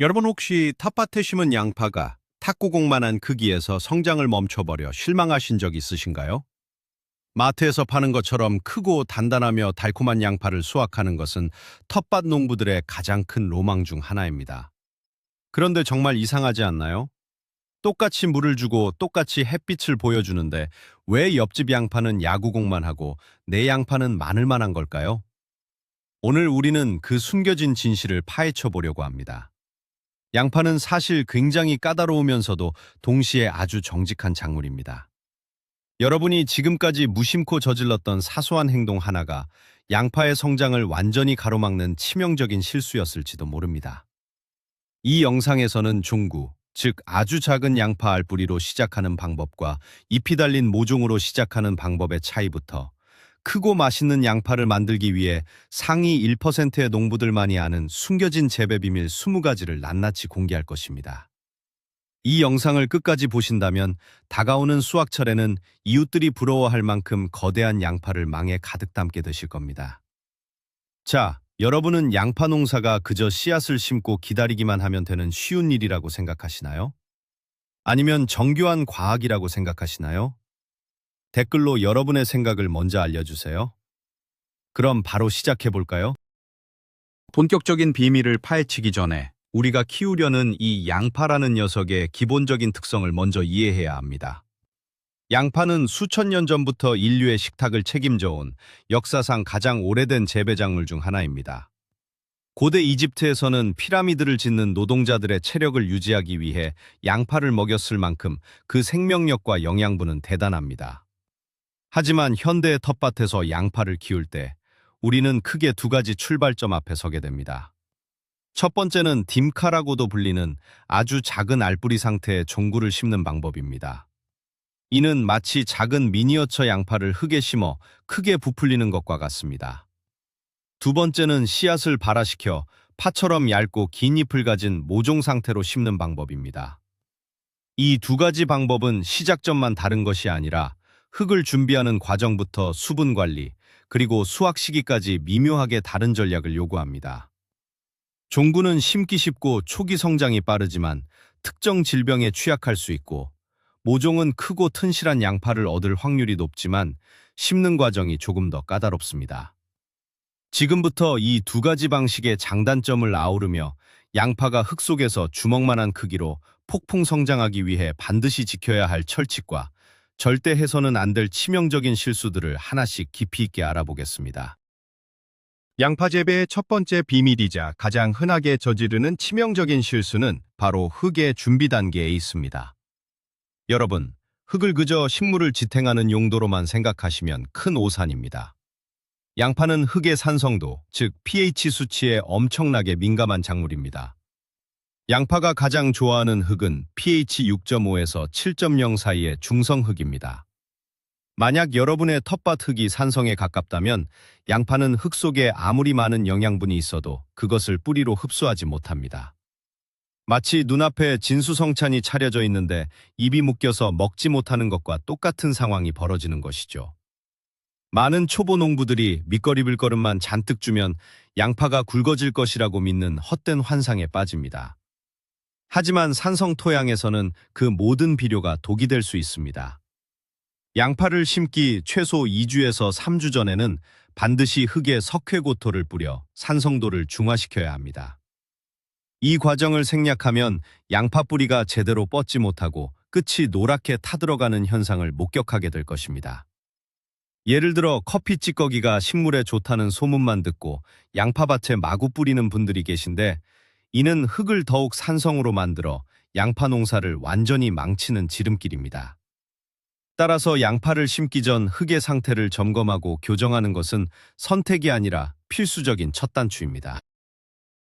여러분 혹시 텃밭에 심은 양파가 탁구공만한 크기에서 성장을 멈춰버려 실망하신 적 있으신가요? 마트에서 파는 것처럼 크고 단단하며 달콤한 양파를 수확하는 것은 텃밭 농부들의 가장 큰 로망 중 하나입니다. 그런데 정말 이상하지 않나요? 똑같이 물을 주고 똑같이 햇빛을 보여주는데 왜 옆집 양파는 야구공만 하고 내 양파는 마늘만 한 걸까요? 오늘 우리는 그 숨겨진 진실을 파헤쳐 보려고 합니다. 양파는 사실 굉장히 까다로우면서도 동시에 아주 정직한 작물입니다. 여러분이 지금까지 무심코 저질렀던 사소한 행동 하나가 양파의 성장을 완전히 가로막는 치명적인 실수였을지도 모릅니다. 이 영상에서는 종구, 즉 아주 작은 양파 알뿌리로 시작하는 방법과 잎이 달린 모종으로 시작하는 방법의 차이부터 크고 맛있는 양파를 만들기 위해 상위 1%의 농부들만이 아는 숨겨진 재배 비밀 20가지를 낱낱이 공개할 것입니다. 이 영상을 끝까지 보신다면 다가오는 수확철에는 이웃들이 부러워할 만큼 거대한 양파를 망에 가득 담게 되실 겁니다. 자, 여러분은 양파 농사가 그저 씨앗을 심고 기다리기만 하면 되는 쉬운 일이라고 생각하시나요? 아니면 정교한 과학이라고 생각하시나요? 댓글로 여러분의 생각을 먼저 알려주세요. 그럼 바로 시작해 볼까요? 본격적인 비밀을 파헤치기 전에 우리가 키우려는 이 양파라는 녀석의 기본적인 특성을 먼저 이해해야 합니다. 양파는 수천 년 전부터 인류의 식탁을 책임져 온 역사상 가장 오래된 재배작물 중 하나입니다. 고대 이집트에서는 피라미드를 짓는 노동자들의 체력을 유지하기 위해 양파를 먹였을 만큼 그 생명력과 영양분은 대단합니다. 하지만 현대의 텃밭에서 양파를 키울 때 우리는 크게 두 가지 출발점 앞에 서게 됩니다. 첫 번째는 딤카라고도 불리는 아주 작은 알뿌리 상태의 종구를 심는 방법입니다. 이는 마치 작은 미니어처 양파를 흙에 심어 크게 부풀리는 것과 같습니다. 두 번째는 씨앗을 발화시켜 파처럼 얇고 긴 잎을 가진 모종 상태로 심는 방법입니다. 이 두 가지 방법은 시작점만 다른 것이 아니라 흙을 준비하는 과정부터 수분 관리, 그리고 수확 시기까지 미묘하게 다른 전략을 요구합니다. 종구는 심기 쉽고 초기 성장이 빠르지만 특정 질병에 취약할 수 있고, 모종은 크고 튼실한 양파를 얻을 확률이 높지만 심는 과정이 조금 더 까다롭습니다. 지금부터 이 두 가지 방식의 장단점을 아우르며 양파가 흙 속에서 주먹만한 크기로 폭풍 성장하기 위해 반드시 지켜야 할 철칙과 절대 해서는 안 될 치명적인 실수들을 하나씩 깊이 있게 알아보겠습니다. 양파 재배의 첫 번째 비밀이자 가장 흔하게 저지르는 치명적인 실수는 바로 흙의 준비 단계에 있습니다. 여러분, 흙을 그저 식물을 지탱하는 용도로만 생각하시면 큰 오산입니다. 양파는 흙의 산성도, 즉 pH 수치에 엄청나게 민감한 작물입니다. 양파가 가장 좋아하는 흙은 pH 6.5에서 7.0 사이의 중성흙입니다. 만약 여러분의 텃밭 흙이 산성에 가깝다면 양파는 흙 속에 아무리 많은 영양분이 있어도 그것을 뿌리로 흡수하지 못합니다. 마치 눈앞에 진수성찬이 차려져 있는데 입이 묶여서 먹지 못하는 것과 똑같은 상황이 벌어지는 것이죠. 많은 초보 농부들이 밑거리을 걸음만 잔뜩 주면 양파가 굵어질 것이라고 믿는 헛된 환상에 빠집니다. 하지만 산성 토양에서는 그 모든 비료가 독이 될 수 있습니다. 양파를 심기 최소 2주에서 3주 전에는 반드시 흙에 석회고토를 뿌려 산성도를 중화시켜야 합니다. 이 과정을 생략하면 양파 뿌리가 제대로 뻗지 못하고 끝이 노랗게 타들어가는 현상을 목격하게 될 것입니다. 예를 들어 커피 찌꺼기가 식물에 좋다는 소문만 듣고 양파밭에 마구 뿌리는 분들이 계신데, 이는 흙을 더욱 산성으로 만들어 양파 농사를 완전히 망치는 지름길입니다. 따라서 양파를 심기 전 흙의 상태를 점검하고 교정하는 것은 선택이 아니라 필수적인 첫 단추입니다.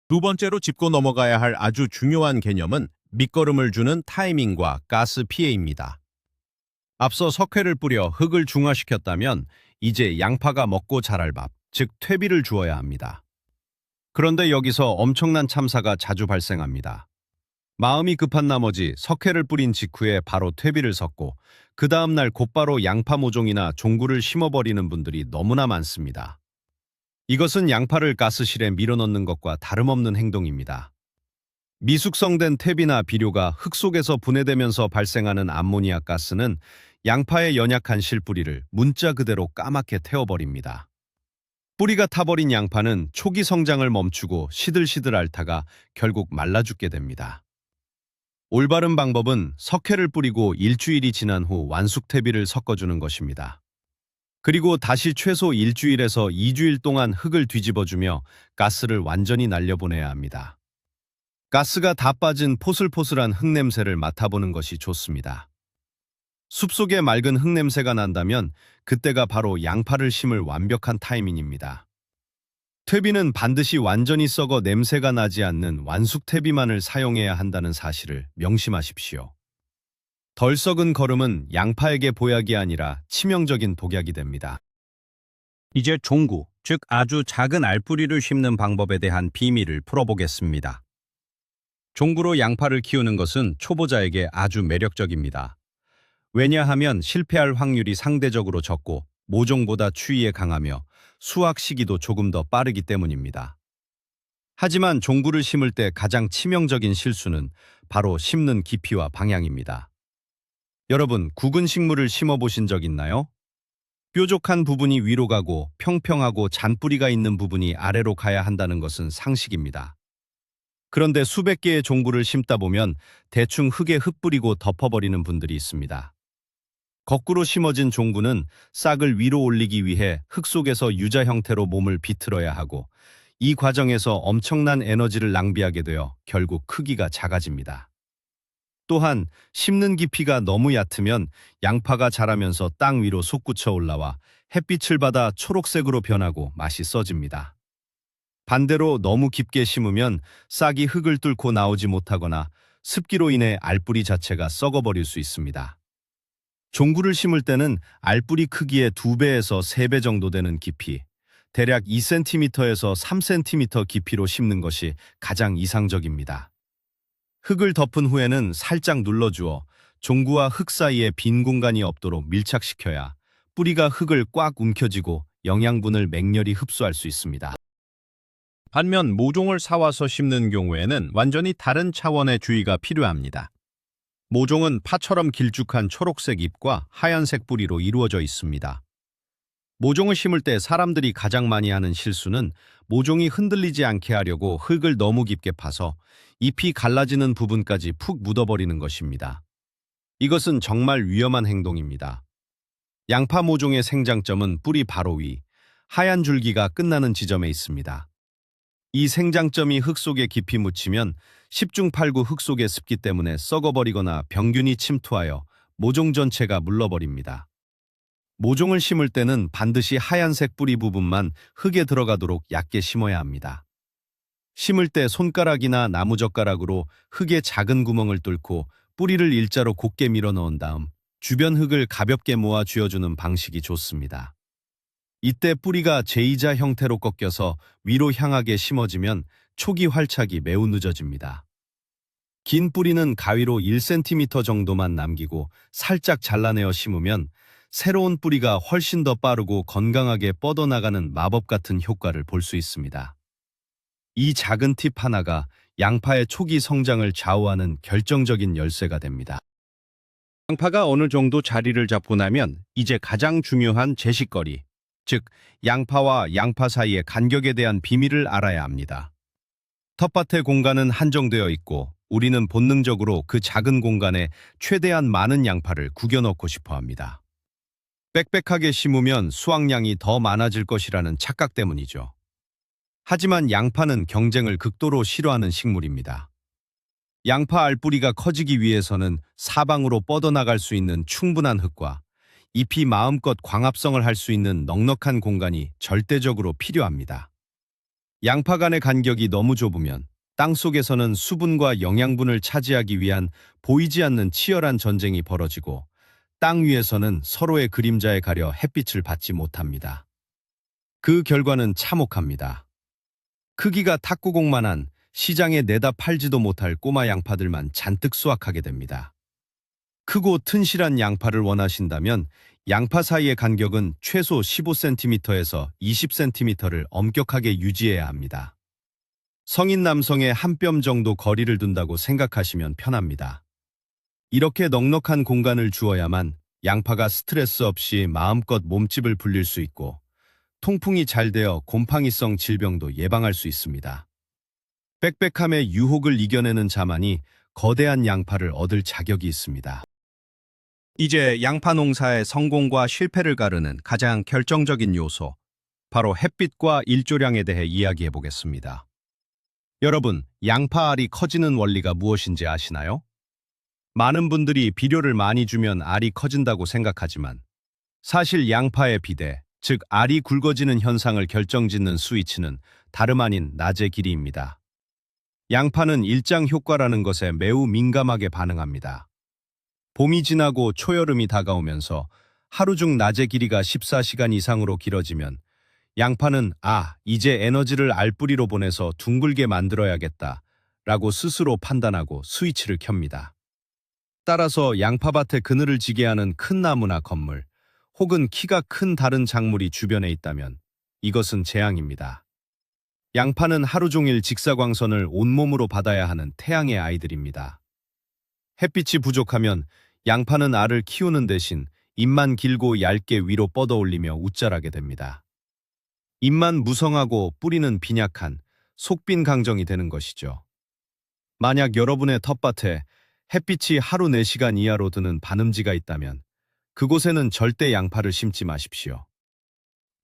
두 번째로 짚고 넘어가야 할 아주 중요한 개념은 밑거름을 주는 타이밍과 가스 피해입니다. 앞서 석회를 뿌려 흙을 중화시켰다면 이제 양파가 먹고 자랄 밥, 즉 퇴비를 주어야 합니다. 그런데 여기서 엄청난 참사가 자주 발생합니다. 마음이 급한 나머지 석회를 뿌린 직후에 바로 퇴비를 섞고 그 다음날 곧바로 양파 모종이나 종구를 심어버리는 분들이 너무나 많습니다. 이것은 양파를 가스실에 밀어넣는 것과 다름없는 행동입니다. 미숙성된 퇴비나 비료가 흙 속에서 분해되면서 발생하는 암모니아 가스는 양파의 연약한 실뿌리를 문자 그대로 까맣게 태워버립니다. 뿌리가 타버린 양파는 초기 성장을 멈추고 시들시들 앓다가 결국 말라 죽게 됩니다. 올바른 방법은 석회를 뿌리고 일주일이 지난 후 완숙퇴비를 섞어주는 것입니다. 그리고 다시 최소 일주일에서 2주일 동안 흙을 뒤집어주며 가스를 완전히 날려보내야 합니다. 가스가 다 빠진 포슬포슬한 흙냄새를 맡아보는 것이 좋습니다. 숲속에 맑은 흙냄새가 난다면 그때가 바로 양파를 심을 완벽한 타이밍입니다. 퇴비는 반드시 완전히 썩어 냄새가 나지 않는 완숙 퇴비만을 사용해야 한다는 사실을 명심하십시오. 덜 썩은 거름은 양파에게 보약이 아니라 치명적인 독약이 됩니다. 이제 종구, 즉 아주 작은 알뿌리를 심는 방법에 대한 비밀을 풀어보겠습니다. 종구로 양파를 키우는 것은 초보자에게 아주 매력적입니다. 왜냐하면 실패할 확률이 상대적으로 적고 모종보다 추위에 강하며 수확 시기도 조금 더 빠르기 때문입니다. 하지만 종구를 심을 때 가장 치명적인 실수는 바로 심는 깊이와 방향입니다. 여러분, 굵은 식물을 심어보신 적 있나요? 뾰족한 부분이 위로 가고 평평하고 잔뿌리가 있는 부분이 아래로 가야 한다는 것은 상식입니다. 그런데 수백 개의 종구를 심다 보면 대충 흙에 흙 뿌리고 덮어버리는 분들이 있습니다. 거꾸로 심어진 종구는 싹을 위로 올리기 위해 흙 속에서 유자 형태로 몸을 비틀어야 하고 이 과정에서 엄청난 에너지를 낭비하게 되어 결국 크기가 작아집니다. 또한 심는 깊이가 너무 얕으면 양파가 자라면서 땅 위로 솟구쳐 올라와 햇빛을 받아 초록색으로 변하고 맛이 써집니다. 반대로 너무 깊게 심으면 싹이 흙을 뚫고 나오지 못하거나 습기로 인해 알뿌리 자체가 썩어버릴 수 있습니다. 종구를 심을 때는 알뿌리 크기의 2배에서 3배 정도 되는 깊이, 대략 2cm에서 3cm 깊이로 심는 것이 가장 이상적입니다. 흙을 덮은 후에는 살짝 눌러주어 종구와 흙 사이에 빈 공간이 없도록 밀착시켜야 뿌리가 흙을 꽉 움켜쥐고 영양분을 맹렬히 흡수할 수 있습니다. 반면 모종을 사와서 심는 경우에는 완전히 다른 차원의 주의가 필요합니다. 모종은 파처럼 길쭉한 초록색 잎과 하얀색 뿌리로 이루어져 있습니다. 모종을 심을 때 사람들이 가장 많이 하는 실수는 모종이 흔들리지 않게 하려고 흙을 너무 깊게 파서 잎이 갈라지는 부분까지 푹 묻어버리는 것입니다. 이것은 정말 위험한 행동입니다. 양파 모종의 생장점은 뿌리 바로 위, 하얀 줄기가 끝나는 지점에 있습니다. 이 생장점이 흙 속에 깊이 묻히면 10중 8구 흙 속의 습기 때문에 썩어버리거나 병균이 침투하여 모종 전체가 물러버립니다. 모종을 심을 때는 반드시 하얀색 뿌리 부분만 흙에 들어가도록 얕게 심어야 합니다. 심을 때 손가락이나 나무젓가락으로 흙에 작은 구멍을 뚫고 뿌리를 일자로 곧게 밀어 넣은 다음 주변 흙을 가볍게 모아 쥐어주는 방식이 좋습니다. 이때 뿌리가 제이자 형태로 꺾여서 위로 향하게 심어지면 초기 활착이 매우 늦어집니다. 긴 뿌리는 가위로 1cm 정도만 남기고 살짝 잘라내어 심으면 새로운 뿌리가 훨씬 더 빠르고 건강하게 뻗어나가는 마법 같은 효과를 볼 수 있습니다. 이 작은 팁 하나가 양파의 초기 성장을 좌우하는 결정적인 열쇠가 됩니다. 양파가 어느 정도 자리를 잡고 나면 이제 가장 중요한 제식거리, 즉 양파와 양파 사이의 간격에 대한 비밀을 알아야 합니다. 텃밭의 공간은 한정되어 있고 우리는 본능적으로 그 작은 공간에 최대한 많은 양파를 구겨 넣고 싶어 합니다. 빽빽하게 심으면 수확량이 더 많아질 것이라는 착각 때문이죠. 하지만 양파는 경쟁을 극도로 싫어하는 식물입니다. 양파 알뿌리가 커지기 위해서는 사방으로 뻗어나갈 수 있는 충분한 흙과 잎이 마음껏 광합성을 할 수 있는 넉넉한 공간이 절대적으로 필요합니다. 양파 간의 간격이 너무 좁으면 땅속에서는 수분과 영양분을 차지하기 위한 보이지 않는 치열한 전쟁이 벌어지고 땅 위에서는 서로의 그림자에 가려 햇빛을 받지 못합니다. 그 결과는 참혹합니다. 크기가 탁구공만한 시장에 내다 팔지도 못할 꼬마 양파들만 잔뜩 수확하게 됩니다. 크고 튼실한 양파를 원하신다면 양파 사이의 간격은 최소 15cm에서 20cm를 엄격하게 유지해야 합니다. 성인 남성의 한 뼘 정도 거리를 둔다고 생각하시면 편합니다. 이렇게 넉넉한 공간을 주어야만 양파가 스트레스 없이 마음껏 몸집을 불릴 수 있고 통풍이 잘 되어 곰팡이성 질병도 예방할 수 있습니다. 빽빽함의 유혹을 이겨내는 자만이 거대한 양파를 얻을 자격이 있습니다. 이제 양파 농사의 성공과 실패를 가르는 가장 결정적인 요소, 바로 햇빛과 일조량에 대해 이야기해 보겠습니다. 여러분, 양파 알이 커지는 원리가 무엇인지 아시나요? 많은 분들이 비료를 많이 주면 알이 커진다고 생각하지만 사실 양파의 비대, 즉 알이 굵어지는 현상을 결정짓는 스위치는 다름 아닌 낮의 길이입니다. 양파는 일장 효과라는 것에 매우 민감하게 반응합니다. 봄이 지나고 초여름이 다가오면서 하루 중 낮의 길이가 14시간 이상으로 길어지면 양파는 이제 에너지를 알뿌리로 보내서 둥글게 만들어야겠다 라고 스스로 판단하고 스위치를 켭니다. 따라서 양파밭에 그늘을 지게 하는 큰 나무나 건물, 혹은 키가 큰 다른 작물이 주변에 있다면 이것은 재앙입니다. 양파는 하루 종일 직사광선을 온몸으로 받아야 하는 태양의 아이들입니다. 햇빛이 부족하면 양파는 알을 키우는 대신 잎만 길고 얇게 위로 뻗어올리며 웃자라게 됩니다. 잎만 무성하고 뿌리는 빈약한 속빈 강정이 되는 것이죠. 만약 여러분의 텃밭에 햇빛이 하루 4시간 이하로 드는 반음지가 있다면 그곳에는 절대 양파를 심지 마십시오.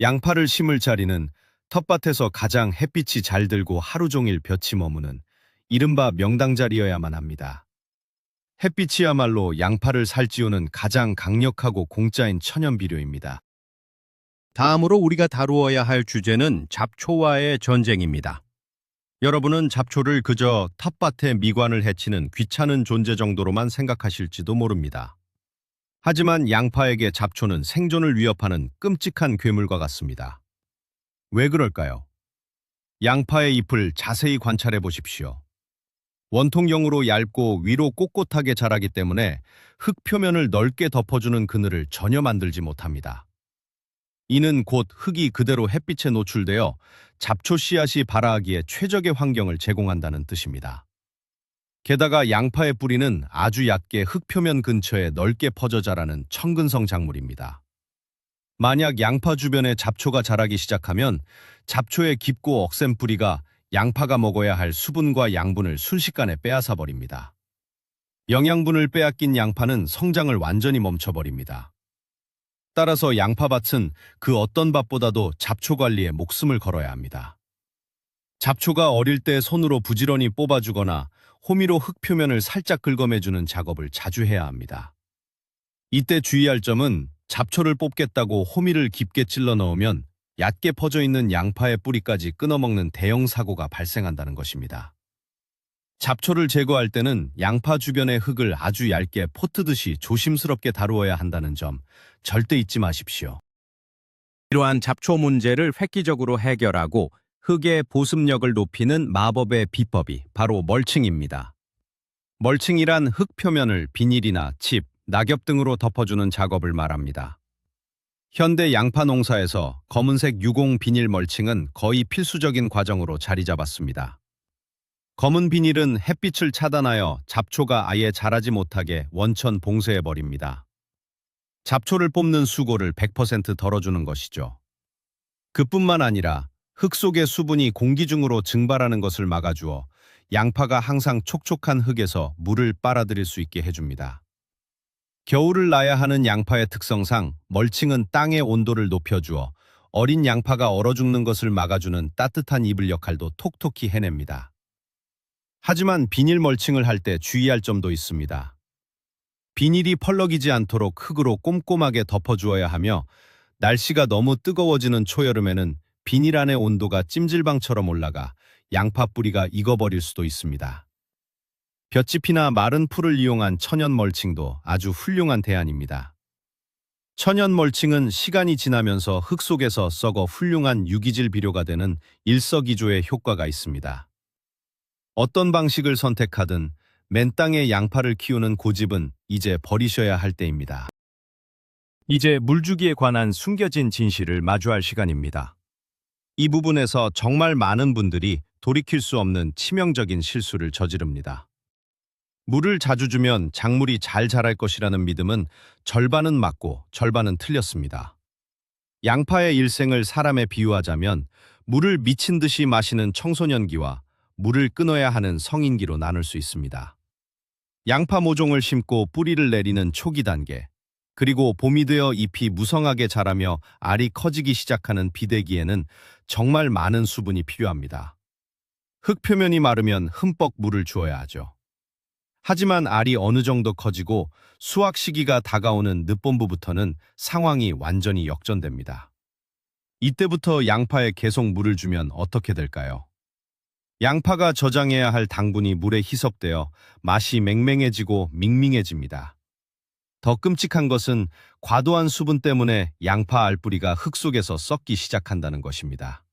양파를 심을 자리는 텃밭에서 가장 햇빛이 잘 들고 하루 종일 볕이 머무는 이른바 명당자리여야만 합니다. 햇빛이야말로 양파를 살찌우는 가장 강력하고 공짜인 천연비료입니다. 다음으로 우리가 다루어야 할 주제는 잡초와의 전쟁입니다. 여러분은 잡초를 그저 텃밭의 미관을 해치는 귀찮은 존재 정도로만 생각하실지도 모릅니다. 하지만 양파에게 잡초는 생존을 위협하는 끔찍한 괴물과 같습니다. 왜 그럴까요? 양파의 잎을 자세히 관찰해 보십시오. 원통형으로 얇고 위로 꼿꼿하게 자라기 때문에 흙 표면을 넓게 덮어주는 그늘을 전혀 만들지 못합니다. 이는 곧 흙이 그대로 햇빛에 노출되어 잡초 씨앗이 발아하기에 최적의 환경을 제공한다는 뜻입니다. 게다가 양파의 뿌리는 아주 얕게 흙 표면 근처에 넓게 퍼져 자라는 청근성 작물입니다. 만약 양파 주변에 잡초가 자라기 시작하면 잡초의 깊고 억센 뿌리가 양파가 먹어야 할 수분과 양분을 순식간에 빼앗아 버립니다. 영양분을 빼앗긴 양파는 성장을 완전히 멈춰버립니다. 따라서 양파밭은 그 어떤 밭보다도 잡초 관리에 목숨을 걸어야 합니다. 잡초가 어릴 때 손으로 부지런히 뽑아주거나 호미로 흙 표면을 살짝 긁어매주는 작업을 자주 해야 합니다. 이때 주의할 점은 잡초를 뽑겠다고 호미를 깊게 찔러 넣으면 얕게 퍼져 있는 양파의 뿌리까지 끊어먹는 대형 사고가 발생한다는 것입니다. 잡초를 제거할 때는 양파 주변의 흙을 아주 얇게 포트듯이 조심스럽게 다루어야 한다는 점 절대 잊지 마십시오. 이러한 잡초 문제를 획기적으로 해결하고 흙의 보습력을 높이는 마법의 비법이 바로 멀칭입니다. 멀칭이란 흙 표면을 비닐이나 칩, 낙엽 등으로 덮어주는 작업을 말합니다. 현대 양파 농사에서 검은색 유공 비닐 멀칭은 거의 필수적인 과정으로 자리 잡았습니다. 검은 비닐은 햇빛을 차단하여 잡초가 아예 자라지 못하게 원천 봉쇄해버립니다. 잡초를 뽑는 수고를 100% 덜어주는 것이죠. 그뿐만 아니라 흙 속의 수분이 공기 중으로 증발하는 것을 막아주어 양파가 항상 촉촉한 흙에서 물을 빨아들일 수 있게 해줍니다. 겨울을 나야 하는 양파의 특성상 멀칭은 땅의 온도를 높여주어 어린 양파가 얼어 죽는 것을 막아주는 따뜻한 이불 역할도 톡톡히 해냅니다. 하지만 비닐 멀칭을 할 때 주의할 점도 있습니다. 비닐이 펄럭이지 않도록 흙으로 꼼꼼하게 덮어주어야 하며 날씨가 너무 뜨거워지는 초여름에는 비닐 안의 온도가 찜질방처럼 올라가 양파 뿌리가 익어버릴 수도 있습니다. 볏짚이나 마른 풀을 이용한 천연 멀칭도 아주 훌륭한 대안입니다. 천연 멀칭은 시간이 지나면서 흙 속에서 썩어 훌륭한 유기질 비료가 되는 일석이조의 효과가 있습니다. 어떤 방식을 선택하든 맨 땅에 양파를 키우는 고집은 이제 버리셔야 할 때입니다. 이제 물주기에 관한 숨겨진 진실을 마주할 시간입니다. 이 부분에서 정말 많은 분들이 돌이킬 수 없는 치명적인 실수를 저지릅니다. 물을 자주 주면 작물이 잘 자랄 것이라는 믿음은 절반은 맞고 절반은 틀렸습니다. 양파의 일생을 사람에 비유하자면 물을 미친 듯이 마시는 청소년기와 물을 끊어야 하는 성인기로 나눌 수 있습니다. 양파 모종을 심고 뿌리를 내리는 초기 단계, 그리고 봄이 되어 잎이 무성하게 자라며 알이 커지기 시작하는 비대기에는 정말 많은 수분이 필요합니다. 흙 표면이 마르면 흠뻑 물을 주어야 하죠. 하지만 알이 어느 정도 커지고 수확 시기가 다가오는 늦봄부부터는 상황이 완전히 역전됩니다. 이때부터 양파에 계속 물을 주면 어떻게 될까요? 양파가 저장해야 할 당분이 물에 희석되어 맛이 맹맹해지고 밍밍해집니다. 더 끔찍한 것은 과도한 수분 때문에 양파 알뿌리가 흙 속에서 썩기 시작한다는 것입니다.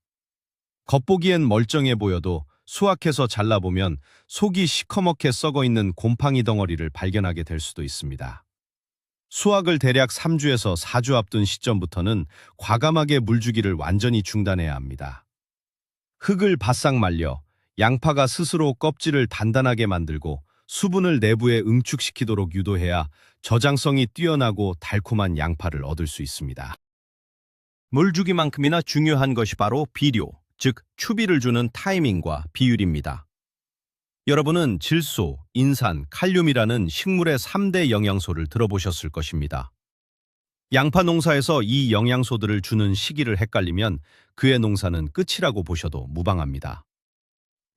겉보기엔 멀쩡해 보여도 수확해서 잘라보면 속이 시커멓게 썩어 있는 곰팡이 덩어리를 발견하게 될 수도 있습니다. 수확을 대략 3주에서 4주 앞둔 시점부터는 과감하게 물주기를 완전히 중단해야 합니다. 흙을 바싹 말려 양파가 스스로 껍질을 단단하게 만들고 수분을 내부에 응축시키도록 유도해야 저장성이 뛰어나고 달콤한 양파를 얻을 수 있습니다. 물주기만큼이나 중요한 것이 바로 비료, 즉 추비를 주는 타이밍과 비율입니다. 여러분은 질소, 인산, 칼륨이라는 식물의 3대 영양소를 들어보셨을 것입니다. 양파 농사에서 이 영양소들을 주는 시기를 헷갈리면 그의 농사는 끝이라고 보셔도 무방합니다.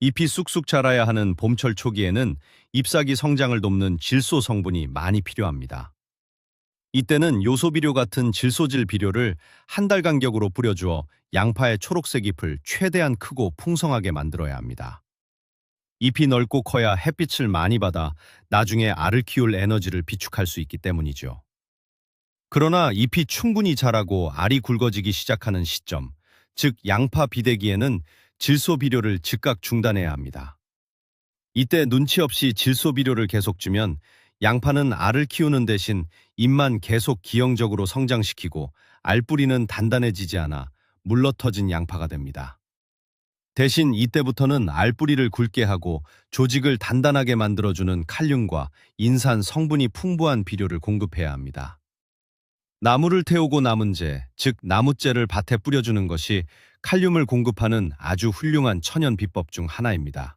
잎이 쑥쑥 자라야 하는 봄철 초기에는 잎사귀 성장을 돕는 질소 성분이 많이 필요합니다. 이때는 요소비료 같은 질소질 비료를 한 달 간격으로 뿌려주어 양파의 초록색 잎을 최대한 크고 풍성하게 만들어야 합니다. 잎이 넓고 커야 햇빛을 많이 받아 나중에 알을 키울 에너지를 비축할 수 있기 때문이죠. 그러나 잎이 충분히 자라고 알이 굵어지기 시작하는 시점, 즉 양파 비대기에는 질소 비료를 즉각 중단해야 합니다. 이때 눈치 없이 질소 비료를 계속 주면 양파는 알을 키우는 대신 잎만 계속 기형적으로 성장시키고 알뿌리는 단단해지지 않아 물러터진 양파가 됩니다. 대신 이때부터는 알뿌리를 굵게 하고 조직을 단단하게 만들어주는 칼륨과 인산 성분이 풍부한 비료를 공급해야 합니다. 나무를 태우고 남은 재, 즉 나무재를 밭에 뿌려주는 것이 칼륨을 공급하는 아주 훌륭한 천연 비법 중 하나입니다.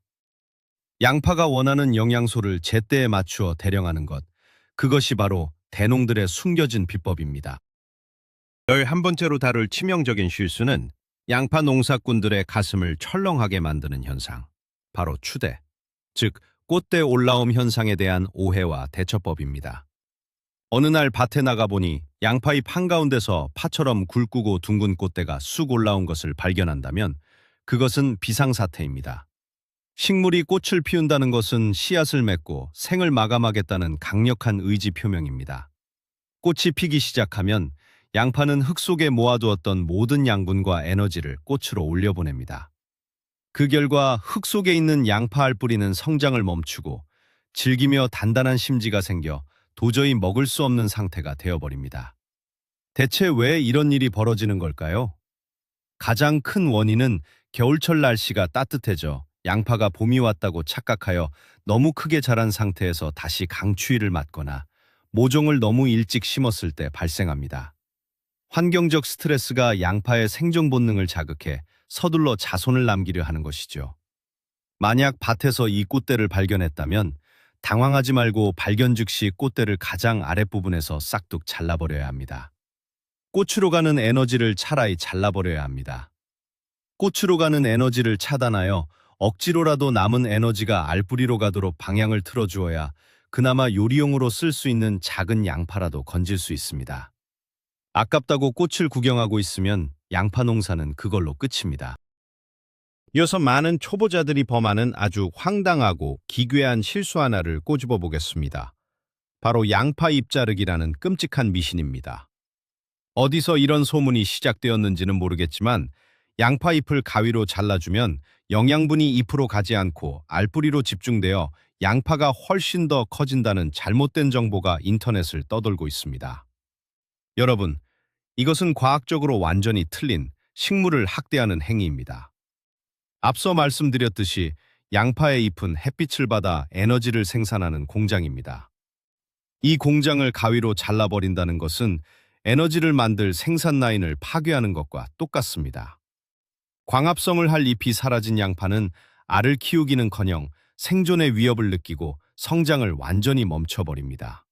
양파가 원하는 영양소를 제때에 맞추어 대령하는 것, 그것이 바로 대농들의 숨겨진 비법입니다. 11번째로 다룰 치명적인 실수는 양파 농사꾼들의 가슴을 철렁하게 만드는 현상, 바로 추대, 즉 꽃대 올라옴 현상에 대한 오해와 대처법입니다. 어느 날 밭에 나가보니 양파잎 한가운데서 파처럼 굵고 둥근 꽃대가 쑥 올라온 것을 발견한다면 그것은 비상사태입니다. 식물이 꽃을 피운다는 것은 씨앗을 맺고 생을 마감하겠다는 강력한 의지 표명입니다. 꽃이 피기 시작하면 양파는 흙 속에 모아두었던 모든 양분과 에너지를 꽃으로 올려보냅니다. 그 결과 흙 속에 있는 양파 알뿌리는 성장을 멈추고 질기며 단단한 심지가 생겨 도저히 먹을 수 없는 상태가 되어버립니다. 대체 왜 이런 일이 벌어지는 걸까요? 가장 큰 원인은 겨울철 날씨가 따뜻해져 양파가 봄이 왔다고 착각하여 너무 크게 자란 상태에서 다시 강추위를 맞거나 모종을 너무 일찍 심었을 때 발생합니다. 환경적 스트레스가 양파의 생존 본능을 자극해 서둘러 자손을 남기려 하는 것이죠. 만약 밭에서 이 꽃대를 발견했다면 당황하지 말고 발견 즉시 꽃대를 가장 아랫부분에서 싹둑 잘라버려야 합니다. 꽃으로 가는 에너지를 차라리 잘라버려야 합니다. 꽃으로 가는 에너지를 차단하여 억지로라도 남은 에너지가 알뿌리로 가도록 방향을 틀어주어야 그나마 요리용으로 쓸 수 있는 작은 양파라도 건질 수 있습니다. 아깝다고 꽃을 구경하고 있으면 양파 농사는 그걸로 끝입니다. 이어서 많은 초보자들이 범하는 아주 황당하고 기괴한 실수 하나를 꼬집어 보겠습니다. 바로 양파 잎 자르기라는 끔찍한 미신입니다. 어디서 이런 소문이 시작되었는지는 모르겠지만 양파 잎을 가위로 잘라주면 영양분이 잎으로 가지 않고 알뿌리로 집중되어 양파가 훨씬 더 커진다는 잘못된 정보가 인터넷을 떠돌고 있습니다. 여러분, 이것은 과학적으로 완전히 틀린 식물을 학대하는 행위입니다. 앞서 말씀드렸듯이 양파의 잎은 햇빛을 받아 에너지를 생산하는 공장입니다. 이 공장을 가위로 잘라버린다는 것은 에너지를 만들 생산 라인을 파괴하는 것과 똑같습니다. 광합성을 할 잎이 사라진 양파는 알을 키우기는커녕 생존의 위협을 느끼고 성장을 완전히 멈춰버립니다.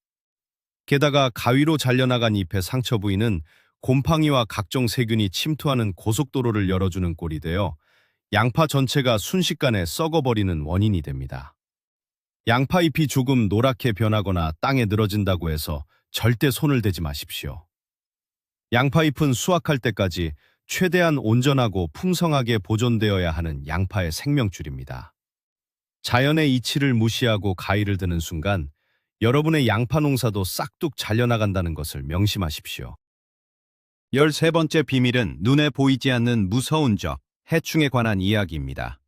게다가 가위로 잘려나간 잎의 상처 부위는 곰팡이와 각종 세균이 침투하는 고속도로를 열어주는 꼴이 되어 양파 전체가 순식간에 썩어버리는 원인이 됩니다. 양파 잎이 조금 노랗게 변하거나 땅에 늘어진다고 해서 절대 손을 대지 마십시오. 양파 잎은 수확할 때까지 최대한 온전하고 풍성하게 보존되어야 하는 양파의 생명줄입니다. 자연의 이치를 무시하고 가위를 드는 순간 여러분의 양파 농사도 싹둑 잘려나간다는 것을 명심하십시오. 13번째 비밀은 눈에 보이지 않는 무서운 적, 해충에 관한 이야기입니다.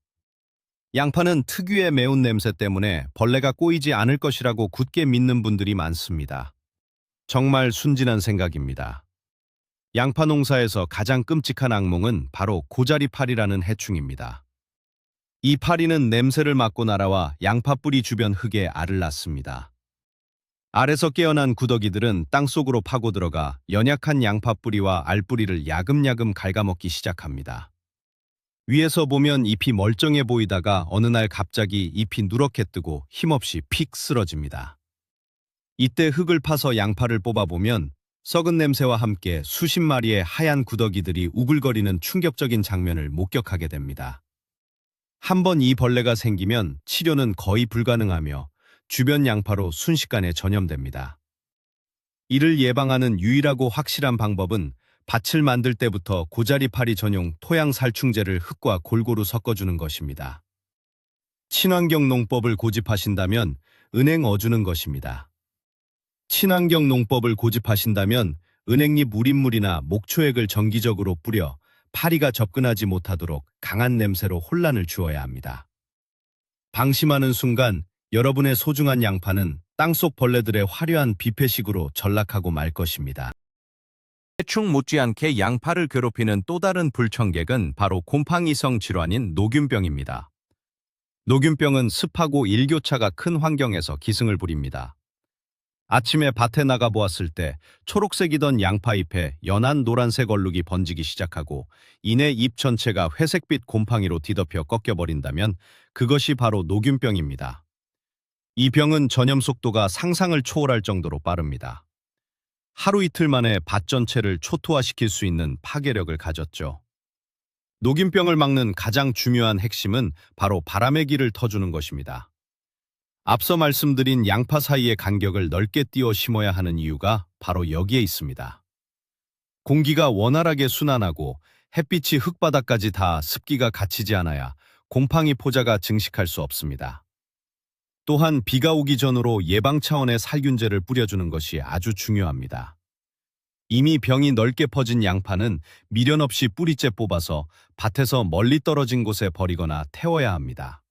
양파는 특유의 매운 냄새 때문에 벌레가 꼬이지 않을 것이라고 굳게 믿는 분들이 많습니다. 정말 순진한 생각입니다. 양파 농사에서 가장 끔찍한 악몽은 바로 고자리파리라는 해충입니다. 이 파리는 냄새를 맡고 날아와 양파 뿌리 주변 흙에 알을 낳습니다. 알에서 깨어난 구더기들은 땅속으로 파고 들어가 연약한 양파 뿌리와 알 뿌리를 야금야금 갉아먹기 시작합니다. 위에서 보면 잎이 멀쩡해 보이다가 어느 날 갑자기 잎이 누렇게 뜨고 힘없이 픽 쓰러집니다. 이때 흙을 파서 양파를 뽑아보면 썩은 냄새와 함께 수십 마리의 하얀 구더기들이 우글거리는 충격적인 장면을 목격하게 됩니다. 한번 이 벌레가 생기면 치료는 거의 불가능하며 주변 양파로 순식간에 전염됩니다. 이를 예방하는 유일하고 확실한 방법은 밭을 만들 때부터 고자리파리 전용 토양살충제를 흙과 골고루 섞어주는 것입니다. 친환경 농법을 고집하신다면 은행 어주는 것입니다. 친환경 농법을 고집하신다면 은행잎 우린물이나 목초액을 정기적으로 뿌려 파리가 접근하지 못하도록 강한 냄새로 혼란을 주어야 합니다. 방심하는 순간 여러분의 소중한 양파는 땅속 벌레들의 화려한 뷔페식으로 전락하고 말 것입니다. 해충 못지않게 양파를 괴롭히는 또 다른 불청객은 바로 곰팡이성 질환인 노균병입니다. 노균병은 습하고 일교차가 큰 환경에서 기승을 부립니다. 아침에 밭에 나가보았을 때 초록색이던 양파잎에 연한 노란색 얼룩이 번지기 시작하고 이내 잎 전체가 회색빛 곰팡이로 뒤덮여 꺾여버린다면 그것이 바로 노균병입니다. 이 병은 전염 속도가 상상을 초월할 정도로 빠릅니다. 하루 이틀 만에 밭 전체를 초토화시킬 수 있는 파괴력을 가졌죠. 노균병을 막는 가장 중요한 핵심은 바로 바람의 길을 터주는 것입니다. 앞서 말씀드린 양파 사이의 간격을 넓게 띄워 심어야 하는 이유가 바로 여기에 있습니다. 공기가 원활하게 순환하고 햇빛이 흙바닥까지 다 습기가 갇히지 않아야 곰팡이 포자가 증식할 수 없습니다. 또한 비가 오기 전으로 예방 차원의 살균제를 뿌려주는 것이 아주 중요합니다. 이미 병이 넓게 퍼진 양파는 미련 없이 뿌리째 뽑아서 밭에서 멀리 떨어진 곳에 버리거나 태워야 합니다.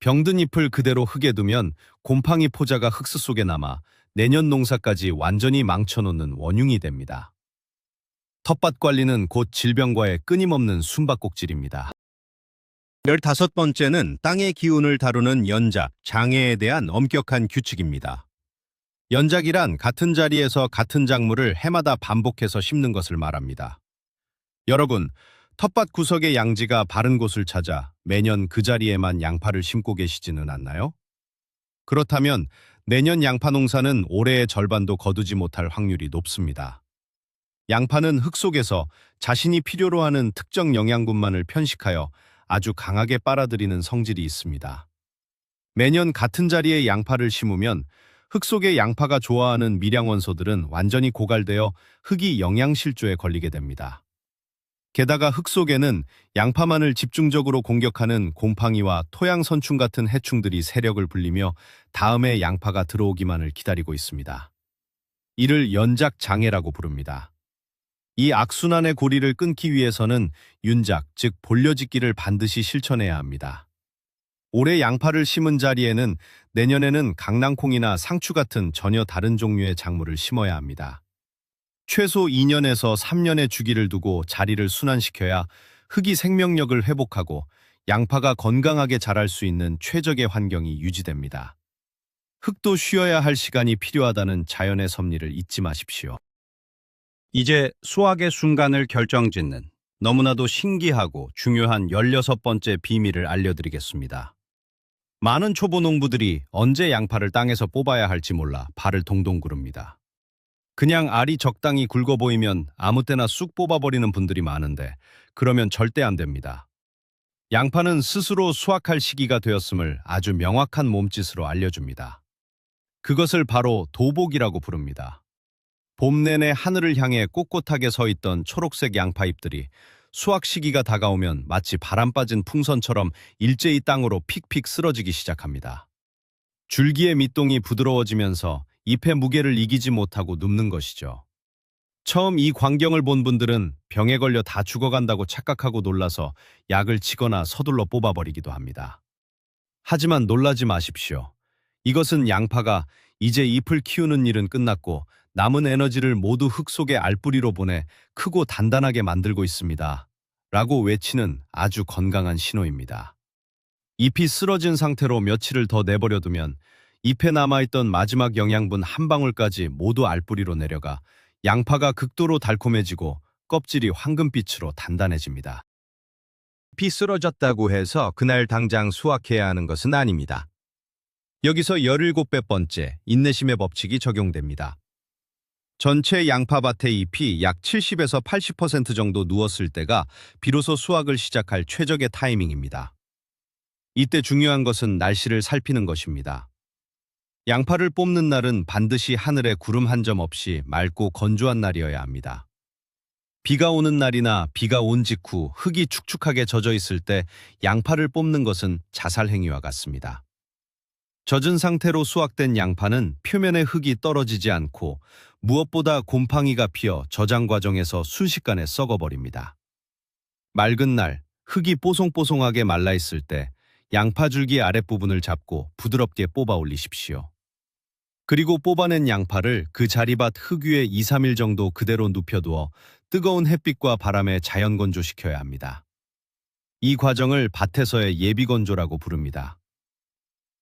병든 잎을 그대로 흙에 두면 곰팡이 포자가 흙스 속에 남아 내년 농사까지 완전히 망쳐놓는 원흉이 됩니다. 텃밭 관리는 곧 질병과의 끊임없는 숨바꼭질입니다. 15번째는 땅의 기운을 다루는 연작, 장애에 대한 엄격한 규칙입니다. 연작이란 같은 자리에서 같은 작물을 해마다 반복해서 심는 것을 말합니다. 여러분, 텃밭 구석의 양지가 바른 곳을 찾아 매년 그 자리에만 양파를 심고 계시지는 않나요? 그렇다면 내년 양파 농사는 올해의 절반도 거두지 못할 확률이 높습니다. 양파는 흙 속에서 자신이 필요로 하는 특정 영양분만을 편식하여 아주 강하게 빨아들이는 성질이 있습니다. 매년 같은 자리에 양파를 심으면 흙 속의 양파가 좋아하는 미량원소들은 완전히 고갈되어 흙이 영양실조에 걸리게 됩니다. 게다가 흙 속에는 양파만을 집중적으로 공격하는 곰팡이와 토양선충 같은 해충들이 세력을 불리며 다음에 양파가 들어오기만을 기다리고 있습니다. 이를 연작장애라고 부릅니다. 이 악순환의 고리를 끊기 위해서는 윤작, 즉 볼려짓기를 반드시 실천해야 합니다. 올해 양파를 심은 자리에는 내년에는 강낭콩이나 상추 같은 전혀 다른 종류의 작물을 심어야 합니다. 최소 2년에서 3년의 주기를 두고 자리를 순환시켜야 흙이 생명력을 회복하고 양파가 건강하게 자랄 수 있는 최적의 환경이 유지됩니다. 흙도 쉬어야 할 시간이 필요하다는 자연의 섭리를 잊지 마십시오. 이제 수확의 순간을 결정짓는 너무나도 신기하고 중요한 16번째 비밀을 알려드리겠습니다. 많은 초보 농부들이 언제 양파를 땅에서 뽑아야 할지 몰라 발을 동동 구릅니다. 그냥 알이 적당히 굵어 보이면 아무 때나 쑥 뽑아버리는 분들이 많은데 그러면 절대 안 됩니다. 양파는 스스로 수확할 시기가 되었음을 아주 명확한 몸짓으로 알려줍니다. 그것을 바로 도복이라고 부릅니다. 봄 내내 하늘을 향해 꼿꼿하게 서 있던 초록색 양파잎들이 수확 시기가 다가오면 마치 바람 빠진 풍선처럼 일제히 땅으로 픽픽 쓰러지기 시작합니다. 줄기의 밑동이 부드러워지면서 잎의 무게를 이기지 못하고 눕는 것이죠. 처음 이 광경을 본 분들은 병에 걸려 다 죽어간다고 착각하고 놀라서 약을 치거나 서둘러 뽑아버리기도 합니다. 하지만 놀라지 마십시오. 이것은 양파가 이제 잎을 키우는 일은 끝났고 남은 에너지를 모두 흙 속의 알뿌리로 보내 크고 단단하게 만들고 있습니다. 라고 외치는 아주 건강한 신호입니다. 잎이 쓰러진 상태로 며칠을 더 내버려두면 잎에 남아있던 마지막 영양분 한 방울까지 모두 알뿌리로 내려가 양파가 극도로 달콤해지고 껍질이 황금빛으로 단단해집니다. 잎이 쓰러졌다고 해서 그날 당장 수확해야 하는 것은 아닙니다. 여기서 17번째 인내심의 법칙이 적용됩니다. 전체 양파밭의 잎이 약 70에서 80% 정도 누웠을 때가 비로소 수확을 시작할 최적의 타이밍입니다. 이때 중요한 것은 날씨를 살피는 것입니다. 양파를 뽑는 날은 반드시 하늘에 구름 한 점 없이 맑고 건조한 날이어야 합니다. 비가 오는 날이나 비가 온 직후 흙이 축축하게 젖어 있을 때 양파를 뽑는 것은 자살 행위와 같습니다. 젖은 상태로 수확된 양파는 표면에 흙이 떨어지지 않고 무엇보다 곰팡이가 피어 저장 과정에서 순식간에 썩어버립니다. 맑은 날, 흙이 뽀송뽀송하게 말라있을 때 양파 줄기 아랫부분을 잡고 부드럽게 뽑아 올리십시오. 그리고 뽑아낸 양파를 그 자리밭 흙 위에 2, 3일 정도 그대로 눕혀두어 뜨거운 햇빛과 바람에 자연 건조시켜야 합니다. 이 과정을 밭에서의 예비 건조라고 부릅니다.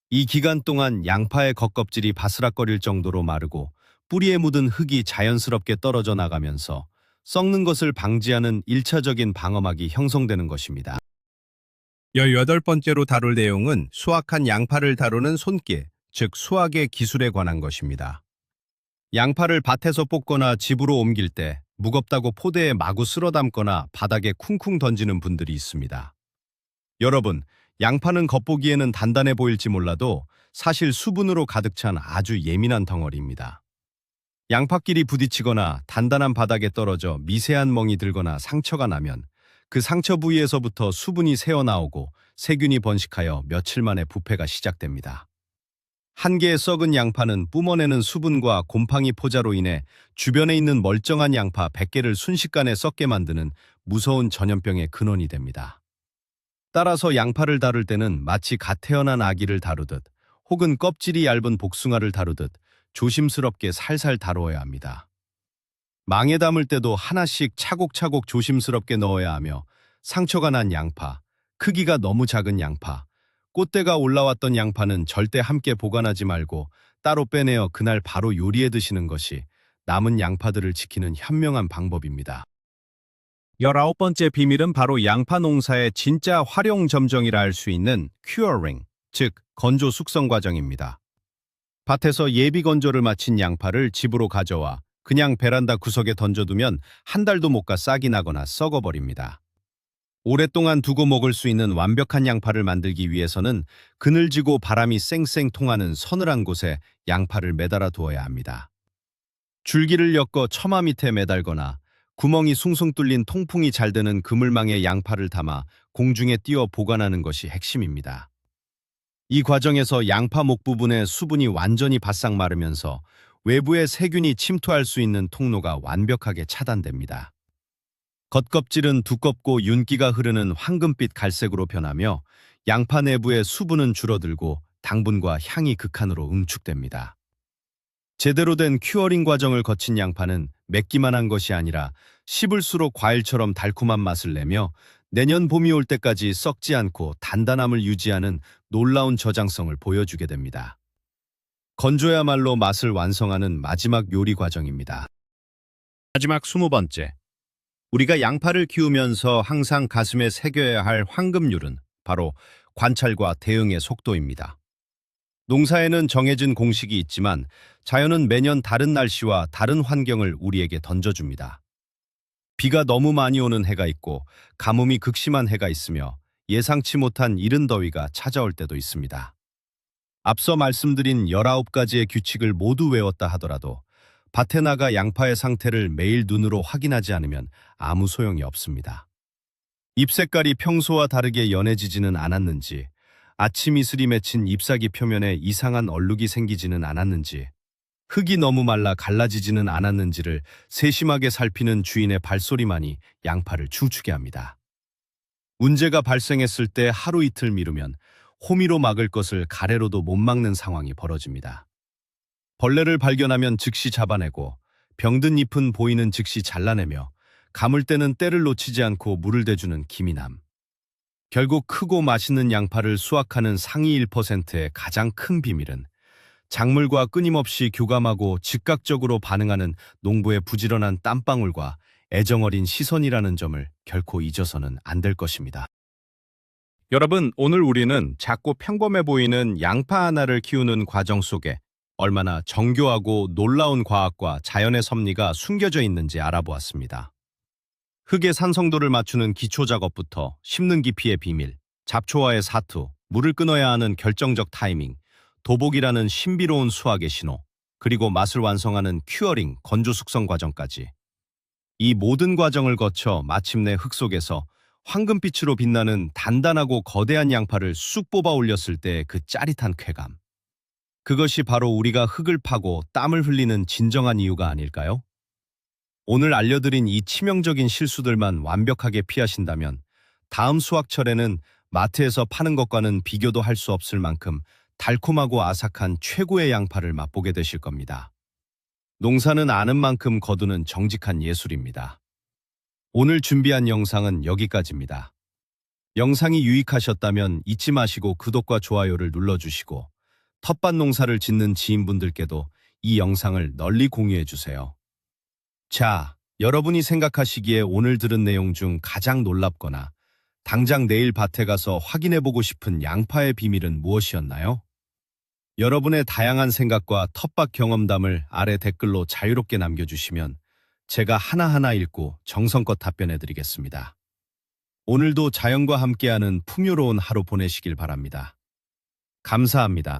이 기간 동안 양파의 겉껍질이 바스락거릴 정도로 마르고 뿌리에 묻은 흙이 자연스럽게 떨어져 나가면서 썩는 것을 방지하는 1차적인 방어막이 형성되는 것입니다. 18번째로 다룰 내용은 수확한 양파를 다루는 손길, 즉 수확의 기술에 관한 것입니다. 양파를 밭에서 뽑거나 집으로 옮길 때 무겁다고 포대에 마구 쓸어 담거나 바닥에 쿵쿵 던지는 분들이 있습니다. 여러분, 양파는 겉보기에는 단단해 보일지 몰라도 사실 수분으로 가득 찬 아주 예민한 덩어리입니다. 양파끼리 부딪히거나 단단한 바닥에 떨어져 미세한 멍이 들거나 상처가 나면 그 상처 부위에서부터 수분이 새어나오고 세균이 번식하여 며칠 만에 부패가 시작됩니다. 한 개의 썩은 양파는 뿜어내는 수분과 곰팡이 포자로 인해 주변에 있는 멀쩡한 양파 100개를 순식간에 썩게 만드는 무서운 전염병의 근원이 됩니다. 따라서 양파를 다룰 때는 마치 갓 태어난 아기를 다루듯 혹은 껍질이 얇은 복숭아를 다루듯 조심스럽게 살살 다루어야 합니다. 망에 담을 때도 하나씩 차곡차곡 조심스럽게 넣어야 하며 상처가 난 양파, 크기가 너무 작은 양파, 꽃대가 올라왔던 양파는 절대 함께 보관하지 말고 따로 빼내어 그날 바로 요리해 드시는 것이 남은 양파들을 지키는 현명한 방법입니다. 19번째 비밀은 바로 양파 농사의 진짜 활용 점정이라 할 수 있는 큐어링, 즉 건조 숙성 과정입니다. 밭에서 예비 건조를 마친 양파를 집으로 가져와 그냥 베란다 구석에 던져두면 한 달도 못 가 싹이 나거나 썩어버립니다. 오랫동안 두고 먹을 수 있는 완벽한 양파를 만들기 위해서는 그늘지고 바람이 쌩쌩 통하는 서늘한 곳에 양파를 매달아 두어야 합니다. 줄기를 엮어 처마 밑에 매달거나 구멍이 숭숭 뚫린 통풍이 잘 되는 그물망에 양파를 담아 공중에 띄워 보관하는 것이 핵심입니다. 이 과정에서 양파 목 부분의 수분이 완전히 바싹 마르면서 외부에 세균이 침투할 수 있는 통로가 완벽하게 차단됩니다. 겉껍질은 두껍고 윤기가 흐르는 황금빛 갈색으로 변하며 양파 내부의 수분은 줄어들고 당분과 향이 극한으로 응축됩니다. 제대로 된 큐어링 과정을 거친 양파는 맵기만 한 것이 아니라 씹을수록 과일처럼 달콤한 맛을 내며 내년 봄이 올 때까지 썩지 않고 단단함을 유지하는 놀라운 저장성을 보여주게 됩니다. 건조야말로 맛을 완성하는 마지막 요리 과정입니다. 마지막 20번째. 우리가 양파를 키우면서 항상 가슴에 새겨야 할 황금률은 바로 관찰과 대응의 속도입니다. 농사에는 정해진 공식이 있지만 자연은 매년 다른 날씨와 다른 환경을 우리에게 던져줍니다. 비가 너무 많이 오는 해가 있고 가뭄이 극심한 해가 있으며 예상치 못한 이른 더위가 찾아올 때도 있습니다. 앞서 말씀드린 19가지의 규칙을 모두 외웠다 하더라도 밭에 나가 양파의 상태를 매일 눈으로 확인하지 않으면 아무 소용이 없습니다. 잎 색깔이 평소와 다르게 연해지지는 않았는지, 아침 이슬이 맺힌 잎사귀 표면에 이상한 얼룩이 생기지는 않았는지, 흙이 너무 말라 갈라지지는 않았는지를 세심하게 살피는 주인의 발소리만이 양파를 춤추게 합니다. 문제가 발생했을 때 하루 이틀 미루면 호미로 막을 것을 가래로도 못 막는 상황이 벌어집니다. 벌레를 발견하면 즉시 잡아내고 병든 잎은 보이는 즉시 잘라내며 감을 때는 때를 놓치지 않고 물을 대주는 기민함. 결국 크고 맛있는 양파를 수확하는 상위 1%의 가장 큰 비밀은 작물과 끊임없이 교감하고 즉각적으로 반응하는 농부의 부지런한 땀방울과 애정어린 시선이라는 점을 결코 잊어서는 안 될 것입니다. 여러분, 오늘 우리는 작고 평범해 보이는 양파 하나를 키우는 과정 속에 얼마나 정교하고 놀라운 과학과 자연의 섭리가 숨겨져 있는지 알아보았습니다. 흙의 산성도를 맞추는 기초 작업부터 심는 깊이의 비밀, 잡초와의 사투, 물을 끊어야 하는 결정적 타이밍, 도복이라는 신비로운 수학의 신호, 그리고 맛을 완성하는 큐어링, 건조 숙성 과정까지. 이 모든 과정을 거쳐 마침내 흙 속에서 황금빛으로 빛나는 단단하고 거대한 양파를 쑥 뽑아 올렸을 때 그 짜릿한 쾌감. 그것이 바로 우리가 흙을 파고 땀을 흘리는 진정한 이유가 아닐까요? 오늘 알려드린 이 치명적인 실수들만 완벽하게 피하신다면 다음 수확철에는 마트에서 파는 것과는 비교도 할 수 없을 만큼 달콤하고 아삭한 최고의 양파를 맛보게 되실 겁니다. 농사는 아는 만큼 거두는 정직한 예술입니다. 오늘 준비한 영상은 여기까지입니다. 영상이 유익하셨다면 잊지 마시고 구독과 좋아요를 눌러주시고 텃밭 농사를 짓는 지인분들께도 이 영상을 널리 공유해주세요. 자, 여러분이 생각하시기에 오늘 들은 내용 중 가장 놀랍거나 당장 내일 밭에 가서 확인해보고 싶은 양파의 비밀은 무엇이었나요? 여러분의 다양한 생각과 텃밭 경험담을 아래 댓글로 자유롭게 남겨주시면 제가 하나하나 읽고 정성껏 답변해드리겠습니다. 오늘도 자연과 함께하는 풍요로운 하루 보내시길 바랍니다. 감사합니다.